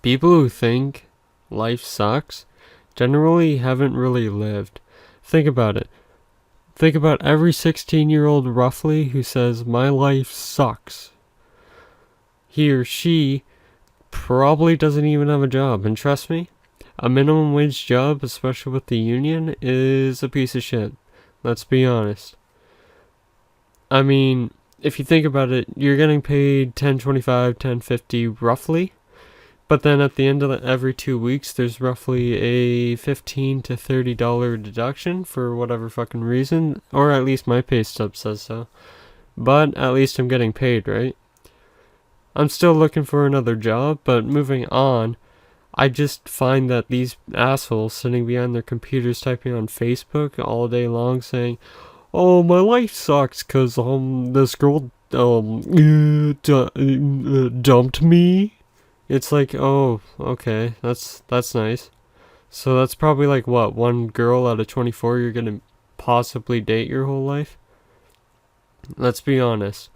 People who think life sucks generally haven't really lived. Think about it. Think about every 16-year-old roughly who says, my life sucks. He or she probably doesn't even have a job. And trust me, a minimum wage job, especially with the union, is a piece of shit. Let's be honest. I mean, if you think about it, you're getting paid $10.25, $10.50 roughly. But then at the end of every 2 weeks, there's roughly a $15 to $30 deduction for whatever fucking reason. Or at least my pay stub says so. But at least I'm getting paid, right? I'm still looking for another job, but moving on, I just find that these assholes sitting behind their computers typing on Facebook all day long saying, oh, my life sucks because this girl dumped me. It's like, oh, okay, that's nice. So that's probably like, what, one girl out of 24 you're gonna possibly date your whole life? Let's be honest.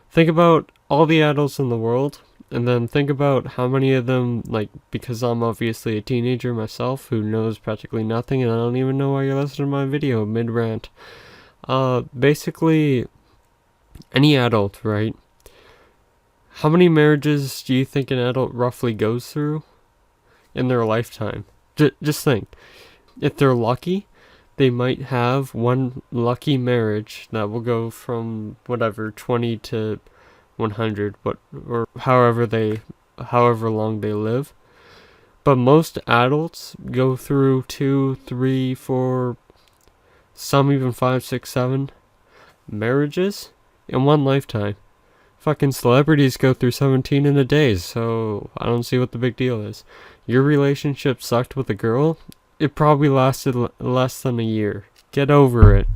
Think about all the adults in the world, and then think about how many of them, like, because I'm obviously a teenager myself who knows practically nothing, and I don't even know why you're listening to my video mid-rant. Basically, any adult, right? How many marriages do you think an adult roughly goes through in their lifetime? Just think. If they're lucky, they might have one lucky marriage that will go from whatever 20 to 100, or however long they live. But most adults go through 2, 3, 4, some even 5, 6, 7 marriages in one lifetime. Fucking celebrities go through 17 in a day, so I don't see what the big deal is. Your relationship sucked with a girl? It probably lasted less than a year. Get over it.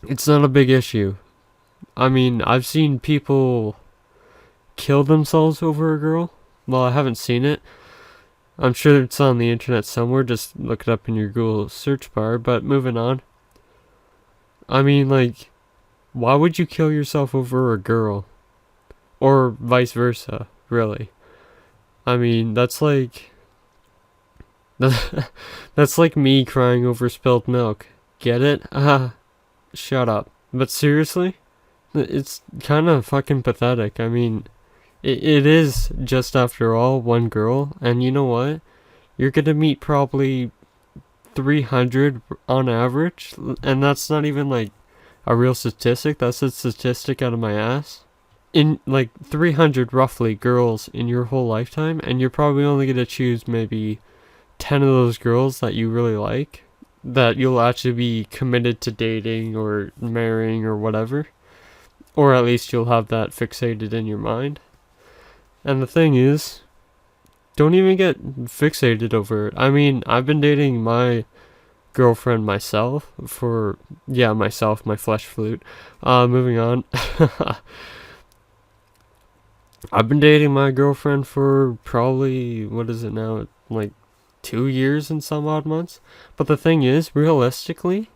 It's not a big issue. I mean, I've seen people kill themselves over a girl. Well, I haven't seen it. I'm sure it's on the internet somewhere. Just look it up in your Google search bar. But moving on. I mean, like, why would you kill yourself over a girl? Or vice versa, really. I mean, that's like me crying over spilled milk. Get it? Shut up. But seriously? It's kind of fucking pathetic. I mean, it is just after all one girl, and you know what? You're gonna meet probably 300 on average, and that's not even like a real statistic. That's a statistic out of my ass. In like 300 roughly girls in your whole lifetime, and you're probably only gonna choose maybe 10 of those girls that you really like, that you'll actually be committed to dating or marrying or whatever. Or at least you'll have that fixated in your mind. And the thing is, don't even get fixated over it. I mean, I've been dating my girlfriend myself for, myself, my flesh flute. Moving on. I've been dating my girlfriend for probably, what is it now, like 2 years and some odd months. But the thing is, realistically,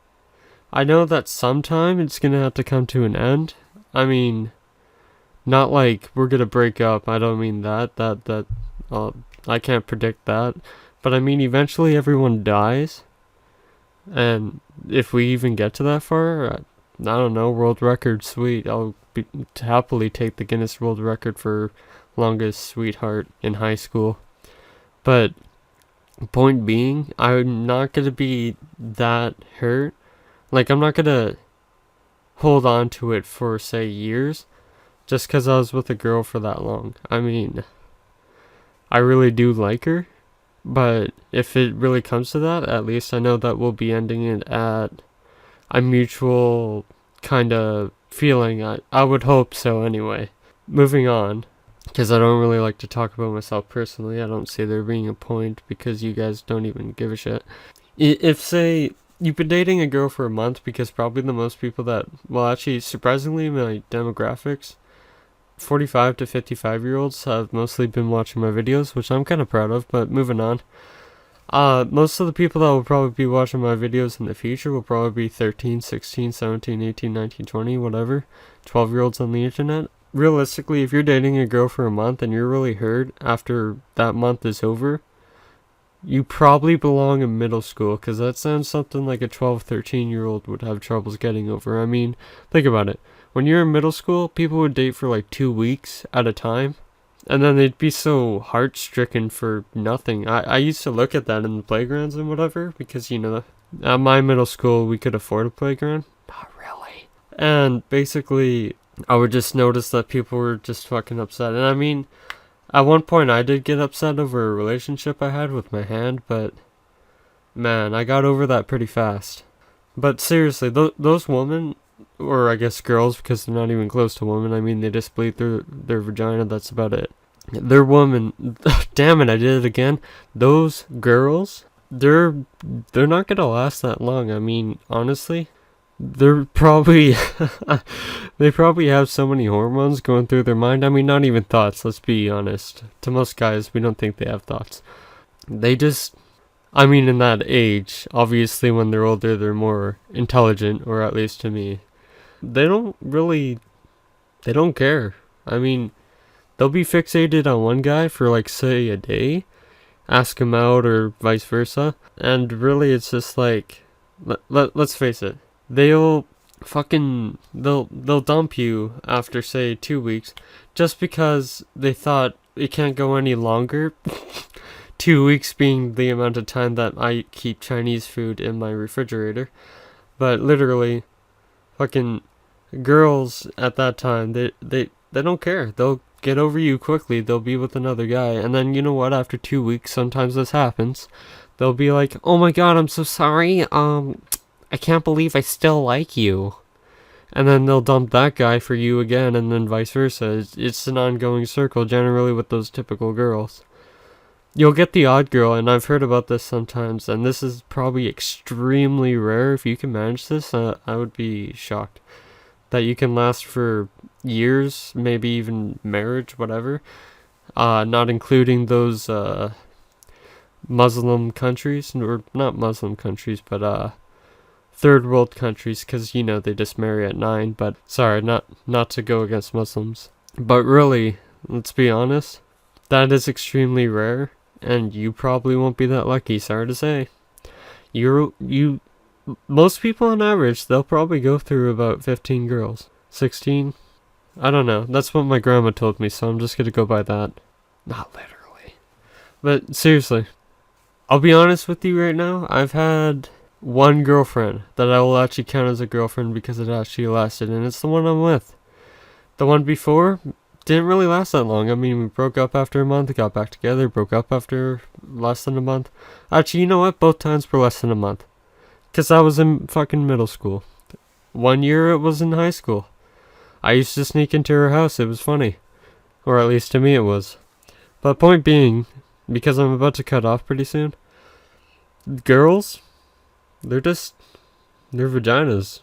I know that sometime it's gonna have to come to an end. I mean, not like we're gonna break up. I don't mean that. I can't predict that. But I mean, eventually everyone dies. And if we even get to that far, I don't know, world record, sweet. I'll happily take the Guinness World Record for longest sweetheart in high school. But point being, I'm not gonna be that hurt. Like, I'm not gonna hold on to it for, say, years, just because I was with a girl for that long. I mean, I really do like her, but if it really comes to that, at least I know that we'll be ending it at a mutual kind of feeling. I would hope so anyway. Moving on, because I don't really like to talk about myself personally. I don't see there being a point because you guys don't even give a shit. If, say, you've been dating a girl for a month, because probably the most people that, well, actually, surprisingly, my demographics, 45 to 55 year olds have mostly been watching my videos, which I'm kind of proud of. But moving on, most of the people that will probably be watching my videos in the future will probably be 13, 16, 17, 18, 19, 20, whatever, 12 year olds on the internet. realistically, if you're dating a girl for a month and you're really hurt after that month is over, you probably belong in middle school, because that sounds something like a 12, 13-year-old would have troubles getting over. I mean, think about it. When you're in middle school, people would date for like 2 weeks at a time, and then they'd be so heart-stricken for nothing. I used to look at that in the playgrounds and whatever, because, at my middle school, we could afford a playground. Not really. And basically, I would just notice that people were just fucking upset. And I mean, at one point, I did get upset over a relationship I had with my hand, but man, I got over that pretty fast. But seriously, those women, or I guess girls, because they're not even close to women, I mean, they just bleed through their vagina, that's about it. They're women. Damn it, I did it again. Those girls, they're not gonna last that long. I mean, honestly, they're probably they probably have so many hormones going through their mind. I mean, not even thoughts, let's be honest. To most guys, we don't think they have thoughts. They just, I mean, in that age, obviously when they're older, they're more intelligent, or at least to me. They don't care. I mean, they'll be fixated on one guy for like, say, a day, ask him out or vice versa, and really it's just like, let's face it, they'll dump you after, say, 2 weeks, just because they thought it can't go any longer. 2 weeks being the amount of time that I keep Chinese food in my refrigerator. But literally, fucking girls at that time, they don't care. They'll get over you quickly. They'll be with another guy, and then, you know what, after 2 weeks, sometimes this happens, they'll be like, oh my god, I'm so sorry, I can't believe I still like you. And then they'll dump that guy for you again, and then vice versa. It's an ongoing circle, generally, with those typical girls. You'll get the odd girl, and I've heard about this sometimes, and this is probably extremely rare. If you can manage this, I would be shocked. That you can last for years, maybe even marriage, whatever. Not including those Muslim countries, or not Muslim countries, but third world countries, because they just marry at 9. But sorry, not to go against Muslims, but really, let's be honest, that is extremely rare, and you probably won't be that lucky. Sorry to say, most people on average, they'll probably go through about 15 girls, 16. I don't know. That's what my grandma told me, so I'm just gonna go by that. Not literally, but seriously, I'll be honest with you right now. I've had one girlfriend that I will actually count as a girlfriend because it actually lasted, and it's the one I'm with. The one before didn't really last that long. I mean, we broke up after a month, got back together, broke up after less than a month. Actually, you know what? Both times were less than a month. Because I was in fucking middle school. 1 year it was in high school. I used to sneak into her house. It was funny. Or at least to me it was. But point being, because I'm about to cut off pretty soon, girls, they're vaginas.